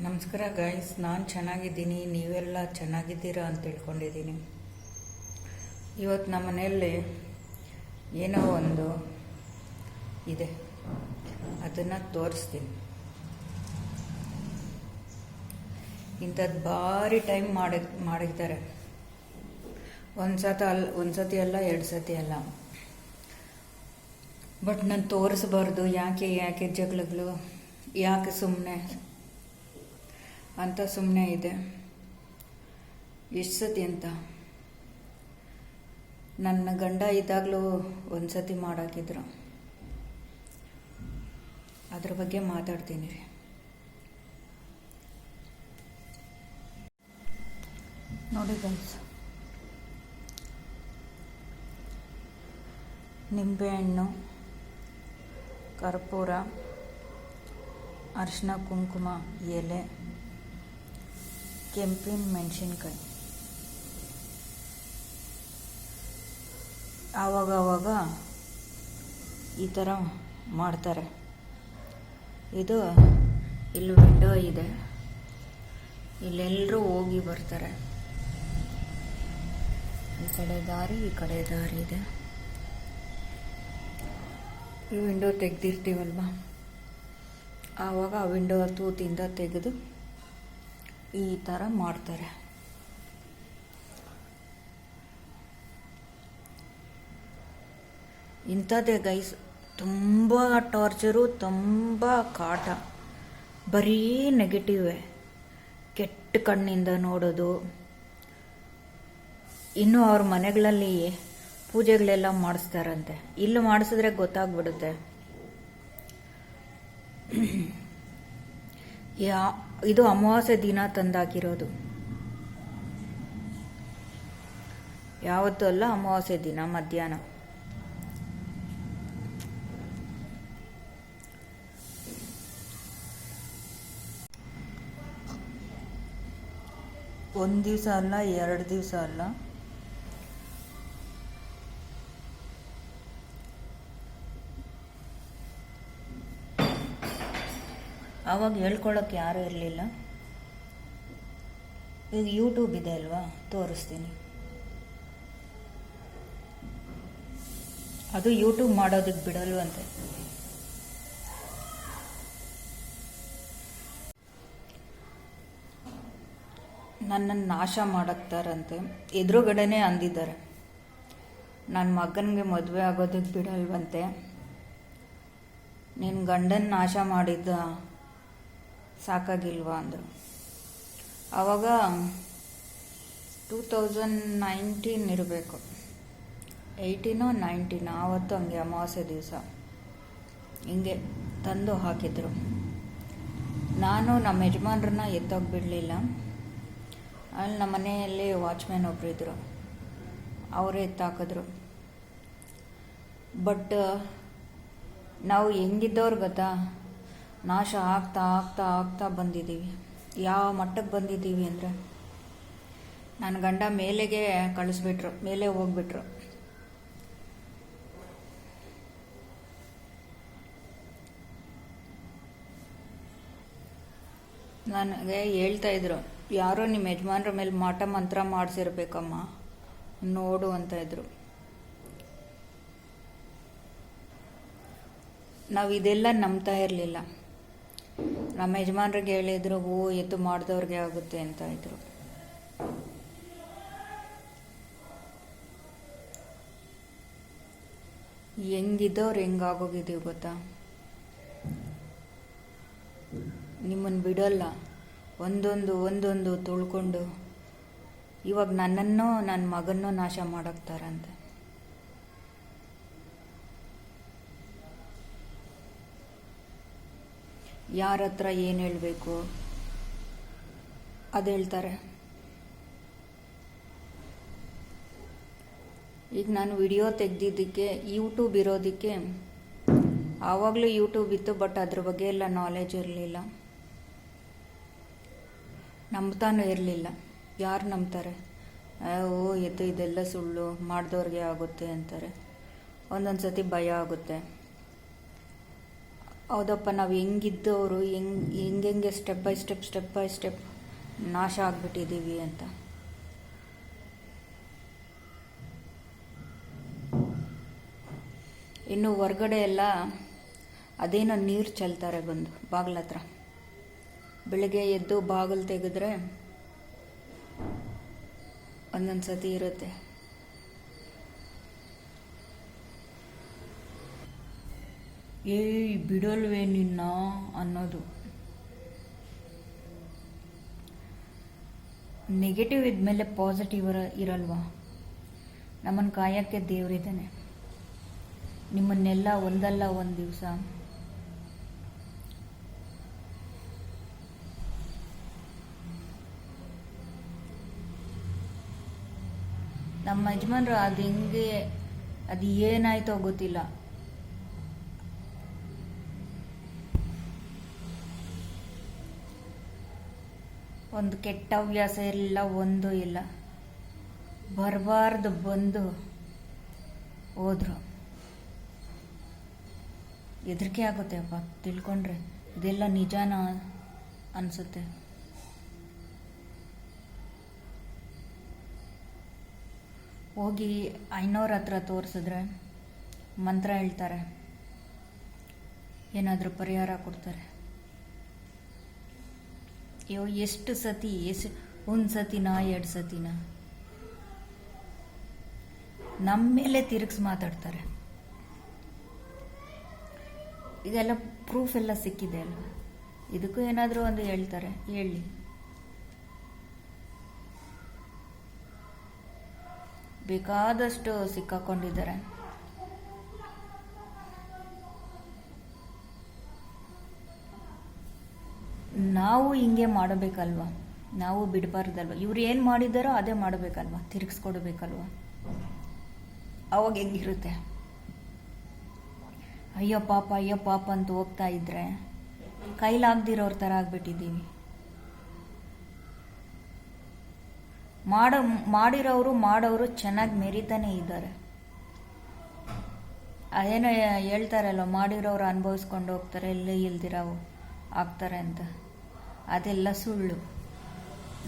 ನಮಸ್ಕಾರ ಗೈಸ್, ನಾನು ಚೆನ್ನಾಗಿದ್ದೀನಿ. ನೀವೆಲ್ಲ ಚೆನ್ನಾಗಿದ್ದೀರಾ ಅಂತ ತಿಳ್ಕೊಂಡಿದ್ದೀನಿ. ಇವತ್ತು ನಮ್ಮ ಮನೆಯಲ್ಲಿ ಏನೋ ಒಂದು ಇದೆ, ಅದನ್ನು ತೋರಿಸ್ತೀನಿ. ಇಂಥದ್ದು ಭಾರಿ ಟೈಮ್ ಮಾಡಿದ್ದಾರೆ. ಒಂದು ಸತಿ ಅಲ್ಲ, 2 ಸತಿ ಅಲ್ಲ. ಬಟ್ ನಾನು ತೋರಿಸ್ಬಾರ್ದು, ಯಾಕೆ ಜಗಳಗಳು, ಯಾಕೆ ಸುಮ್ಮನೆ ಅಂತ ಸುಮ್ಮನೆ ಇದೆ. ಎಷ್ಟು ಸತಿ ಅಂತ ನನ್ನ ಗಂಡ ಇದ್ದಾಗಲೂ ಒಂದು ಸತಿ ಮಾಡಾಕಿದ್ರು. ಅದ್ರ ಬಗ್ಗೆ ಮಾತಾಡ್ತೀನಿ ರೀ. ನೋಡಿ ಗೈಸ್, ನಿಂಬೆಹಣ್ಣು, ಕರ್ಪೂರ, ಅರಿಶಿನ ಕುಂಕುಮ ಎಲೆ, ಕೆಂಪಿನ ಮೆಣಸಿನ್ಕಾಯಿ, ಆವಾಗ ಈ ಥರ ಮಾಡ್ತಾರೆ. ಇದು ಇಲ್ಲಿ ವಿಂಡೋ ಇದೆ, ಇಲ್ಲೆಲ್ಲರೂ ಹೋಗಿ ಬರ್ತಾರೆ. ಈ ಕಡೆ ದಾರಿ ಇದೆ. ಈ ವಿಂಡೋ ತೆಗ್ದಿರ್ತೀವಲ್ವ, ಆವಾಗ ಆ ವಿಂಡೋ ತೂತಿಂದ ತೆಗೆದು ಈ ಥರ ಮಾಡ್ತಾರೆ. ಇಂಥದ್ದೇ ಗೈಸ್, ತುಂಬ ಟಾರ್ಚರು, ತುಂಬ ಕಾಟ, ಬರೀ ನೆಗೆಟಿವೇ, ಕೆಟ್ಟ ಕಣ್ಣಿಂದ ನೋಡೋದು. ಇನ್ನು ಅವ್ರ ಮನೆಗಳಲ್ಲಿ ಪೂಜೆಗಳೆಲ್ಲ ಮಾಡಿಸ್ತಾರಂತೆ. ಇಲ್ಲಿ ಮಾಡಿಸಿದ್ರೆ ಗೊತ್ತಾಗ್ಬಿಡುತ್ತೆ. ಇದು ಅಮಾವಾಸ್ಯೆ ದಿನ ತಂದಾಕಿರೋದು, ಯಾವತ್ತೂ ಅಲ್ಲ, ಅಮಾವಾಸ್ಯೆ ದಿನ ಮಧ್ಯಾಹ್ನ. ಒಂದು ದಿವಸ ಅಲ್ಲ, 2 ದಿವಸ ಅಲ್ಲ, ಆವಾಗ ಹೇಳ್ಕೊಳಕ್ಕೆ ಯಾರೂ ಇರಲಿಲ್ಲ. ಈಗ ಯೂಟ್ಯೂಬ್ ಇದೆ ಅಲ್ವಾ, ತೋರಿಸ್ತೀನಿ. ಅದು ಯೂಟ್ಯೂಬ್ ಮಾಡೋದಕ್ಕೆ ಬಿಡಲ್ವಂತೆ. ನನ್ನನ್ನು ನಾಶ ಮಾಡಕ್ತಾರಂತೆ. ಎದುರುಗಡೆನೇ ಅಂದಿದ್ದಾರೆ, ನನ್ನ ಮಗನಿಗೆ ಮದುವೆ ಆಗೋದಕ್ಕೆ ಬಿಡಲ್ವಂತೆ, ನಿನ್ನ ಗಂಡನ ನಾಶ ಮಾಡಿದ್ದ ಸಾಕಾಗಿಲ್ವಾ ಅಂದರು. ಆವಾಗ 2019 ಇರಬೇಕು, 18 19, ಆವತ್ತು ಹಂಗೆ ಅಮಾವಾಸ್ಯೆ ದಿವಸ ಹಿಂಗೆ ತಂದು ಹಾಕಿದ್ರು. ನಾನು ನಮ್ಮ ಯಜಮಾನ್ರನ್ನ ಎತ್ತೋಗಿಬಿಡಲಿಲ್ಲ. ಅಲ್ಲಿ ನಮ್ಮ ಮನೆಯಲ್ಲಿ ವಾಚ್ಮ್ಯಾನ್ ಒಬ್ಬರಿದ್ದರು, ಅವರೇ ಎತ್ತಾಕಿದ್ರು. ಬಟ್ ನಾವು ಹೆಂಗಿದ್ದವ್ರು ಗೊತ್ತಾ, ನಾಶ ಆಗ್ತಾ ಬಂದಿದ್ದೀವಿ. ಯಾವ ಮಟ್ಟಕ್ಕೆ ಬಂದಿದ್ದೀವಿ ಅಂದರೆ, ನನ್ನ ಗಂಡ ಮೇಲೆಗೆ ಕಳಿಸ್ಬಿಟ್ರು, ಮೇಲೆ ಹೋಗ್ಬಿಟ್ರು. ನನಗೆ ಹೇಳ್ತಾಯಿದ್ರು, ಯಾರೋ ನಿಮ್ಮ ಯಜಮಾನ್ರ ಮೇಲೆ ಮಾಟ ಮಂತ್ರ ಮಾಡಿಸಿರ್ಬೇಕಮ್ಮ, ನೋಡು ಅಂತ ಇದ್ರು. ನಾವು ಇದೆಲ್ಲ ನಂಬ್ತಾ ಇರಲಿಲ್ಲ. ನಮ್ಮ ಯಜಮಾನ್ರಿಗೆ ಹೇಳಿದ್ರು, ಎತ್ತು ಮಾಡಿದವ್ರಿಗೆ ಆಗುತ್ತೆ ಅಂತ ಇದ್ರು. ಹೆಂಗಿದ್ದವ್ರು ಹೆಂಗಾಗೋಗಿದ್ದೀವಿ ಗೊತ್ತಾ. ನಿಮ್ಮನ್ನು ಬಿಡಲ್ಲ, ಒಂದೊಂದು ತುಳ್ಕೊಂಡು ಇವಾಗ ನನ್ನನ್ನು ನನ್ನ ಮಗನ್ನೂ ನಾಶ ಮಾಡಾಕ್ತಾರಂತೆ. ಯಾರ ಹತ್ರ ಏನು ಹೇಳಬೇಕು ಅದು ಹೇಳ್ತಾರೆ. ಈಗ ನಾನು ವಿಡಿಯೋ ತೆಗೆದಿದ್ದಕ್ಕೆ, ಯೂಟ್ಯೂಬ್ ಇರೋದಕ್ಕೆ, ಆವಾಗಲೂ ಯೂಟ್ಯೂಬ್ ಇತ್ತು, ಬಟ್ ಅದ್ರ ಬಗ್ಗೆ ಎಲ್ಲ ನಾಲೆಜ್ ಇರಲಿಲ್ಲ, ನಂಬ್ತಾನೂ ಇರಲಿಲ್ಲ. ಯಾರು ನಂಬ್ತಾರೆ? ಎತ್ತು ಇದೆಲ್ಲ ಸುಳ್ಳು, ಮಾಡಿದವ್ರಿಗೆ ಆಗುತ್ತೆ ಅಂತಾರೆ. ಒಂದೊಂದು ಸತಿ ಭಯ ಆಗುತ್ತೆ. ಹೌದಪ್ಪ, ನಾವು ಹೆಂಗಿದ್ದವರು ಹೆಂಗೆ ಸ್ಟೆಪ್ ಬೈ ಸ್ಟೆಪ್ ನಾಶ ಆಗ್ಬಿಟ್ಟಿದ್ದೀವಿ ಅಂತ. ಇನ್ನು ಹೊರ್ಗಡೆ ಎಲ್ಲ ಅದೇನೋ ನೀರು ಚೆಲ್ತಾರೆ ಬಂದು ಬಾಗಿಲ ಹತ್ರ. ಬೆಳಿಗ್ಗೆ ಎದ್ದು ಬಾಗಿಲು ತೆಗೆದ್ರೆ ಒಂದೊಂದು ಸತಿ ಇರುತ್ತೆ. ಏಯ್ ಬಿಡಲ್ವೇ ನಿನ್ನ ಅನ್ನೋದು. ನೆಗೆಟಿವ್ ಇದ್ಮೇಲೆ ಪಾಸಿಟಿವ್ ಇರಲ್ವಾ? ನಮ್ಮನ್ನು ಕಾಯಕ್ಕೆ ದೇವರಿದ್ದಾನೆ. ನಿಮ್ಮನ್ನೆಲ್ಲ ಒಂದಲ್ಲ ಒಂದು ದಿವಸ ನಮ್ಮ ಯಜಮಾನ್ರು ಅದು ಏನಾಯ್ತೋ ಗೊತ್ತಿಲ್ಲ, ಒಂದು ಕೆಟ್ಟ ಹವ್ಯಾಸ ಎಲ್ಲ ಒಂದು ಇಲ್ಲ, ಬರಬಾರ್ದು ಬಂದು ಹೋದ್ರು. ಹೆದರಿಕೆ ಆಗುತ್ತೆ ಅಪ್ಪ ತಿಳ್ಕೊಂಡ್ರೆ, ಇದೆಲ್ಲ ನಿಜಾನ ಅನಿಸುತ್ತೆ. ಹೋಗಿ ಐನೋರ ಹತ್ರ ತೋರಿಸಿದ್ರೆ ಮಂತ್ರ ಹೇಳ್ತಾರೆ, ಏನಾದರೂ ಪರಿಹಾರ ಕೊಡ್ತಾರೆ. ಅಯ್ಯೋ ಎಷ್ಟು ಸತಿ, ಒಂದು ಸತಿನ 2 ಸತಿನ ನಮ್ಮ ಮೇಲೆ ತಿರುಗಿಸಿ ಮಾತಾಡ್ತಾರೆ. ಇದೆಲ್ಲ ಪ್ರೂಫ್ ಎಲ್ಲ ಸಿಕ್ಕಿದೆ ಅಲ್ವಾ? ಇದಕ್ಕೂ ಏನಾದರೂ ಒಂದು ಹೇಳ್ತಾರೆ, ಹೇಳಿ. ಬೇಕಾದಷ್ಟು ಸಿಕ್ಕಾಕೊಂಡಿದ್ದಾರೆ. ನಾವು ಹಿಂಗೆ ಮಾಡಬೇಕಲ್ವಾ? ನಾವು ಬಿಡಬಾರ್ದಲ್ವ? ಇವ್ರು ಏನು ಮಾಡಿದಾರೋ ಅದೇ ಮಾಡಬೇಕಲ್ವ? ತಿರುಗಿಸ್ಕೊಡ್ಬೇಕಲ್ವ? ಅವಾಗ ಹೆಂಗಿರುತ್ತೆ? ಅಯ್ಯೋ ಪಾಪ ಅಂತ ಹೋಗ್ತಾ ಇದ್ರೆ ಕೈಲಾಗ್ದಿರೋರ ಥರ ಆಗ್ಬಿಟ್ಟಿದ್ದೀವಿ. ಮಾಡೋರು ಚೆನ್ನಾಗಿ ಮೆರಿತಾನೆ ಇದ್ದಾರೆ. ಅದೇನೋ ಹೇಳ್ತಾರಲ್ವ, ಮಾಡಿರೋರು ಅನುಭವಿಸ್ಕೊಂಡು ಹೋಗ್ತಾರೆ, ಎಲ್ಲೇ ಇಲ್ದಿರಾವು ಆಗ್ತಾರೆ ಅಂತ. ಅದೆಲ್ಲ ಸುಳ್ಳು.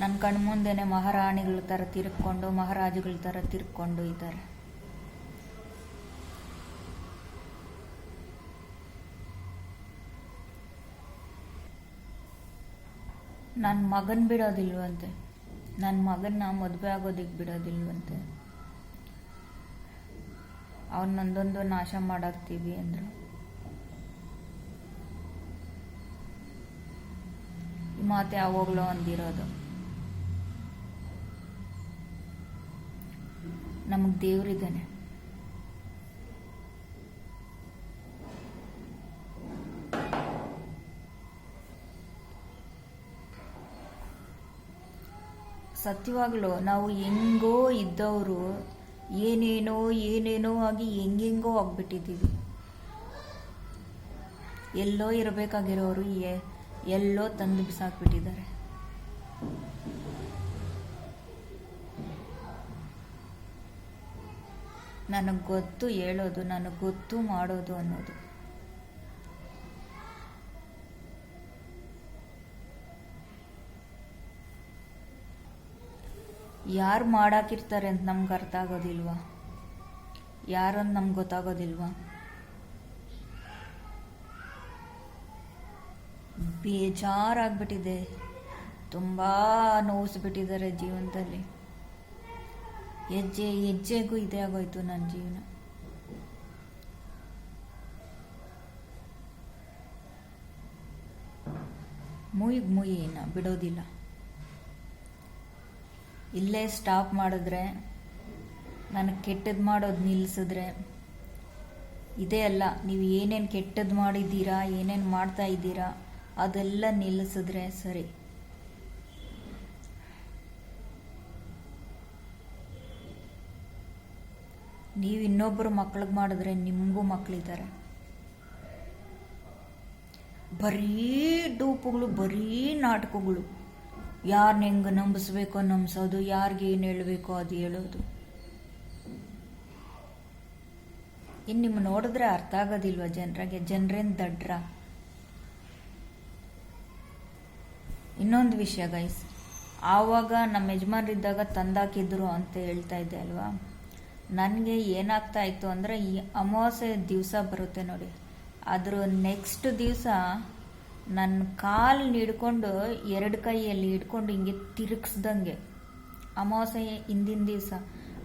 ನನ್ನ ಕಣ್ಮುಂದೆನೆ ಮಹಾರಾಣಿಗಳ ಥರ ತಿರ್ಕೊಂಡು, ಮಹಾರಾಜುಗಳ ಥರ ತಿರ್ಕೊಂಡು ಇದ್ದಾರೆ. ನನ್ನ ಮಗನ ಬಿಡೋದಿಲ್ವಂತೆ, ನನ್ನ ಮಗನ್ನ ಮದುವೆ ಆಗೋದಕ್ಕೆ ಬಿಡೋದಿಲ್ವಂತೆ. ಅವನೊಂದೊಂದು ನಾಶ ಮಾಡಾಕ್ತೀವಿ ಅಂದರು. ಈ ಮಾತೆ ಯಾವಾಗಲೂ ಅಂದಿರೋದು. ನಮಗೆ ದೇವರಿದ್ದಾನೆ. ಸತ್ಯವಾಗ್ಲೂ ನಾವು ಹೆಂಗೋ ಇದ್ದವರು ಏನೇನೋ ಆಗಿ ಹೆಂಗೆಂಗೋ ಆಗ್ಬಿಟ್ಟಿದ್ದೀವಿ. ಎಲ್ಲೋ ಇರಬೇಕಾಗಿರೋರು ಎಲ್ಲೋ ತಂದು ಬಿಸಾಕ್ಬಿಟ್ಟಿದ್ದಾರೆ. ನನಗೆ ಗೊತ್ತು ಹೇಳೋದು, ನನಗೆ ಗೊತ್ತು ಮಾಡೋದು ಅನ್ನೋದು. ಯಾರು ಮಾಡಾಕಿರ್ತಾರೆ ಅಂತ ನಮ್ಗೆ ಅರ್ಥ ಆಗೋದಿಲ್ವಾ? ಯಾರಂತ ನಮ್ಗೆ ಗೊತ್ತಾಗೋದಿಲ್ವಾ? ಬೇಜಾರಾಗ್ಬಿಟ್ಟಿದೆ, ತುಂಬ ನೋವಿಸ್ಬಿಟ್ಟಿದ್ದಾರೆ ಜೀವನದಲ್ಲಿ. ಹೆಜ್ಜೆಗೂ ಇದೇ ಆಗೋಯ್ತು ನನ್ನ ಜೀವನ. ಮುಯಿನ ಬಿಡೋದಿಲ್ಲ. ಇಲ್ಲೇ ಸ್ಟಾಪ್ ಮಾಡಿದ್ರೆ, ನನಗೆ ಕೆಟ್ಟದ್ದು ಮಾಡೋದು ನಿಲ್ಲಿಸಿದ್ರೆ, ಇದೇ ಅಲ್ಲ, ನೀವು ಏನೇನು ಕೆಟ್ಟದ್ದು ಮಾಡಿದ್ದೀರಾ, ಏನೇನು ಮಾಡ್ತಾ ಇದ್ದೀರಾ ಅದೆಲ್ಲ ನಿಲ್ಲಿಸಿದ್ರೆ ಸರಿ. ನೀವು ಇನ್ನೊಬ್ಬರು ಮಕ್ಳಿಗೆ ಮಾಡಿದ್ರೆ ನಿಮಗೂ ಮಕ್ಕಳಿದ್ದಾರೆ. ಬರೀ ಡೂಪುಗಳು, ಬರೀ ನಾಟಕಗಳು. ಯಾರನ್ನ ಹೆಂಗೆ ನಂಬಿಸ್ಬೇಕೋ ನಂಬಿಸೋದು, ಯಾರಿಗೆ ಏನು ಹೇಳಬೇಕೋ ಅದು ಹೇಳೋದು. ಇನ್ನು ನಿಮ್ಮ ನೋಡಿದ್ರೆ ಅರ್ಥ ಆಗೋದಿಲ್ವ ಜನರಾಗೆ? ಜನರೇನು ದಡ್ರ? ಇನ್ನೊಂದು ವಿಷಯ ಗೈಸ್, ಆವಾಗ ನಮ್ಮ ಯಜಮಾನ್ರಿದ್ದಾಗ ತಂದಾಕಿದ್ರು ಅಂತ ಹೇಳ್ತಾ ಇದ್ದೆ ಅಲ್ವಾ. ನನಗೆ ಏನಾಗ್ತಾ ಇತ್ತು ಅಂದರೆ, ಈ ಅಮಾವಾಸ್ಯೆ ದಿವಸ ಬರುತ್ತೆ ನೋಡಿ, ಅದ್ರ ನೆಕ್ಸ್ಟ್ ದಿವಸ ನನ್ನ ಕಾಲು ಹಿಡ್ಕೊಂಡು 2 ಕೈಯಲ್ಲಿ ಹಿಡ್ಕೊಂಡು ಹಿಂಗೆ ತಿರುಗಿಸ್ದಂಗೆ, ಅಮಾವಾಸ್ಯೆ ಹಿಂದಿನ ದಿವಸ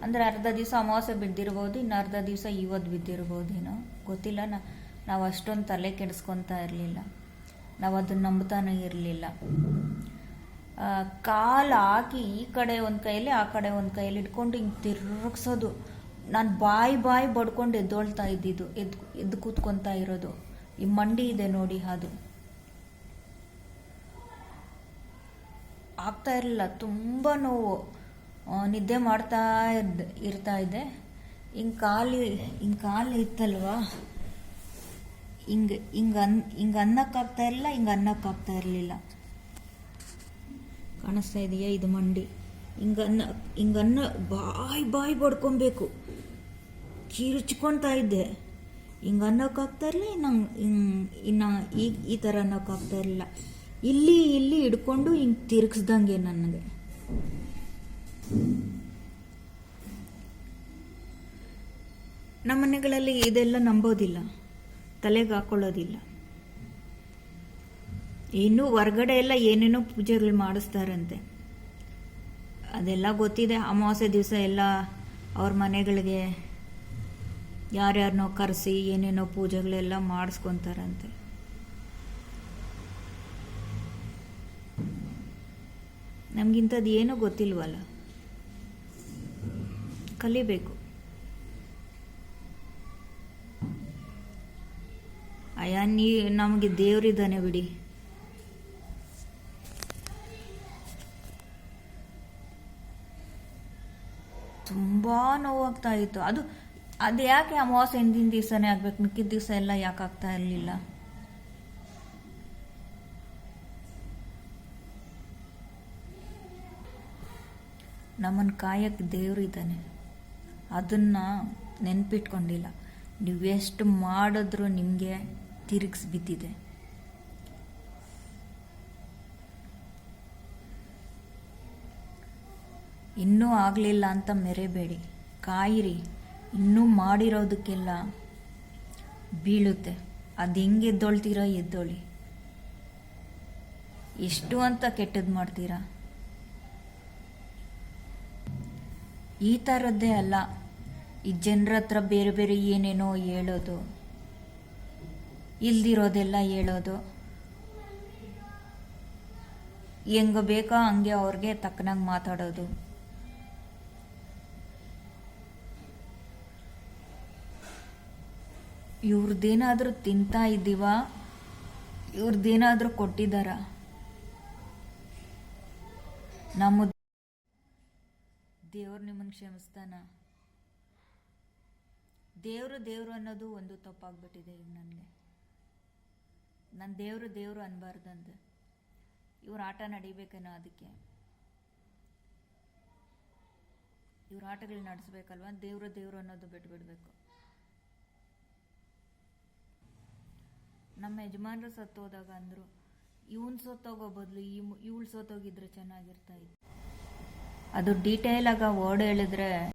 ಅಂದರೆ ಅರ್ಧ ದಿವಸ ಅಮಾವಾಸ್ಯೆ ಬಿದ್ದಿರ್ಬೋದು, ಇನ್ನು ಅರ್ಧ ದಿವಸ ಇವತ್ತು ಬಿದ್ದಿರ್ಬೋದೇನೋ ಗೊತ್ತಿಲ್ಲ. ನಾವು ಅಷ್ಟೊಂದು ತಲೆ ಕೆಡಿಸ್ಕೊತಾ ಇರಲಿಲ್ಲ, ನಾವು ಅದನ್ನು ನಂಬ್ತಾನೆ ಇರಲಿಲ್ಲ. ಕಾಲು ಹಾಕಿ ಈ ಕಡೆ ಒಂದು ಕೈಯಲ್ಲಿ ಆ ಕಡೆ ಒಂದು ಕೈಯಲ್ಲಿ ಇಟ್ಕೊಂಡು ಹಿಂಗೆ ತಿರುಗಿಸೋದು. ನಾನು ಬಾಯಿ ಬಡ್ಕೊಂಡು ಎದ್ದೊಳ್ತಾ ಇದ್ದಿದ್ದು, ಎದ್ದು ಕೂತ್ಕೊತಾ ಇರೋದು. ಈ ಮಂಡಿ ಇದೆ ನೋಡಿ, ಅದು ಆಗ್ತಾ ಇರಲಿಲ್ಲ, ತುಂಬ ನೋವು. ನಿದ್ದೆ ಮಾಡ್ತಾ ಇರ್ತಾ ಇದ್ದೆ. ಹಿಂಗೆ ಕಾಲು ಇತ್ತಲ್ವಾ, ಹಿಂಗೆ ಅನ್ನಕ್ಕಾಗ್ತಾ ಇರಲಿಲ್ಲ, ಹಿಂಗೆ ಅನ್ನಕ್ಕಾಗ್ತಾ ಇರಲಿಲ್ಲ. ಕಾಣಿಸ್ತಾ ಇದೆಯಾ ಇದು ಮಂಡಿ? ಹಿಂಗನ್ನ ಬಾಯಿ ಬಡ್ಕೊಬೇಕು, ಕಿರುಚ್ಕೊತಾ ಇದ್ದೆ. ಹಿಂಗೆ ಅನ್ನೋಕ್ಕಾಗ್ತಾ ಇರಲಿಲ್ಲ, ಇನ್ನು ಈ ಥರ ಅನ್ನೋಕ್ಕಾಗ್ತಾ ಇರಲಿಲ್ಲ. ಇಲ್ಲಿ ಹಿಡ್ಕೊಂಡು ಹಿಂಗೆ ತಿರುಗಿಸ್ದಂಗೆ ನನಗೆ. ನಮ್ಮ ಮನೆಗಳಲ್ಲಿ ಇದೆಲ್ಲ ನಂಬೋದಿಲ್ಲ, ತಲೆಗೆ ಹಾಕೊಳ್ಳೋದಿಲ್ಲ. ಇನ್ನು ಹೊರ್ಗಡೆ ಎಲ್ಲ ಏನೇನೋ ಪೂಜೆಗಳು ಮಾಡಿಸ್ತಾರಂತೆ, ಅದೆಲ್ಲ ಗೊತ್ತಿದೆ. ಅಮಾವಾಸ್ಯೆ ದಿವಸ ಎಲ್ಲ ಅವ್ರ ಮನೆಗಳಿಗೆ ಯಾರ್ಯಾರನೋ ಕರೆಸಿ ಏನೇನೋ ಪೂಜೆಗಳೆಲ್ಲ ಮಾಡಿಸ್ಕೊತಾರಂತೆ. ನಮಗಿಂಥದ್ದು ಏನೂ ಗೊತ್ತಿಲ್ವಲ್ಲ, ಕಲಿಬೇಕು. ನಮಗೆ ದೇವರಿದ್ದಾನೆ ಬಿಡಿ. ತುಂಬ ನೋವಾಗ್ತಾ ಇತ್ತು. ಅದು ಯಾಕೆ ಅಮಾವಾಸ್ಯೆ ಹಿಂದಿನ ದಿವಸನೇ ಆಗ್ಬೇಕು, ಮಿಕ್ಕಿದ ದಿವಸ ಎಲ್ಲ ಯಾಕೆ ಆಗ್ತಾ ಇರಲಿಲ್ಲ? ನಮ್ಮನ್ನು ಕಾಯಕ್ಕೆ ದೇವರಿದ್ದಾನೆ, ಅದನ್ನು ನೆನ್ಪಿಟ್ಕೊಂಡಿಲ್ಲ. ನೀವೆಷ್ಟು ಮಾಡಿದ್ರೂ ನಿಮಗೆ ತಿರುಗಿಸ್ಬಿದ್ದಿದೆ. ಇನ್ನೂ ಆಗಲಿಲ್ಲ ಅಂತ ಮೆರೆಬೇಡಿ, ಕಾಯಿರಿ. ಇನ್ನೂ ಮಾಡಿರೋದಕ್ಕೆಲ್ಲ ಬೀಳುತ್ತೆ. ಅದು ಹೆಂಗೆ ಎದ್ದೊಳ್ತೀರೋ ಎದ್ದೊಳಿ. ಎಷ್ಟು ಅಂತ ಕೆಟ್ಟದ್ದು ಮಾಡ್ತೀರಾ? ಈ ಥರದ್ದೇ ಅಲ್ಲ, ಈ ಜನರ ಹತ್ರ ಬೇರೆ ಬೇರೆ ಏನೇನೋ ಹೇಳೋದು, ಇಲ್ದಿರೋದೆಲ್ಲ ಹೇಳೋದು, ಹೆಂಗೆ ಬೇಕೋ ಹಂಗೆ ಅವ್ರಿಗೆ ತಕ್ಕನಾಗಿ ಮಾತಾಡೋದು. ಇವ್ರದ್ದೇನಾದರೂ ತಿಂತಾ ಇದ್ದೀವ, ಇವ್ರದ್ದೇನಾದರೂ ಕೊಟ್ಟಿದ್ದಾರ? ನಮ್ಮ ದೇವ್ರು ನಿಮ್ಮನ್ನು ಕ್ಷಮಿಸ್ತಾನ? ದೇವರು ಅನ್ನೋದು ಒಂದು ತಪ್ಪಾಗ್ಬಿಟ್ಟಿದೆ ಈಗ ನನಗೆ. ನಾನು ದೇವರು ಅನ್ಬಾರ್ದಂತೆ. ಇವ್ರ ಆಟ ನಡಿಬೇಕೇನೋ, ಅದಕ್ಕೆ ಇವ್ರ ಆಟಗಳು ನಡೆಸ್ಬೇಕಲ್ವ. ದೇವರು ಅನ್ನೋದು ಬಿಟ್ಬಿಡ್ಬೇಕು. ನಮ್ಮ ಯಜಮಾನ್ರು ಸತ್ತೋದಾಗ ಅಂದರು, ಇವನ್ ಸತ್ತೋಗೋ ಬದಲು ಇವಳು ಸತ್ತೋಗಿದ್ರೆ ಚೆನ್ನಾಗಿರ್ತಾ ಇತ್ತು. ಅದು ಡೀಟೇಲ್ ಆಗ ವರ್ಡ್ ಹೇಳಿದ್ರೆ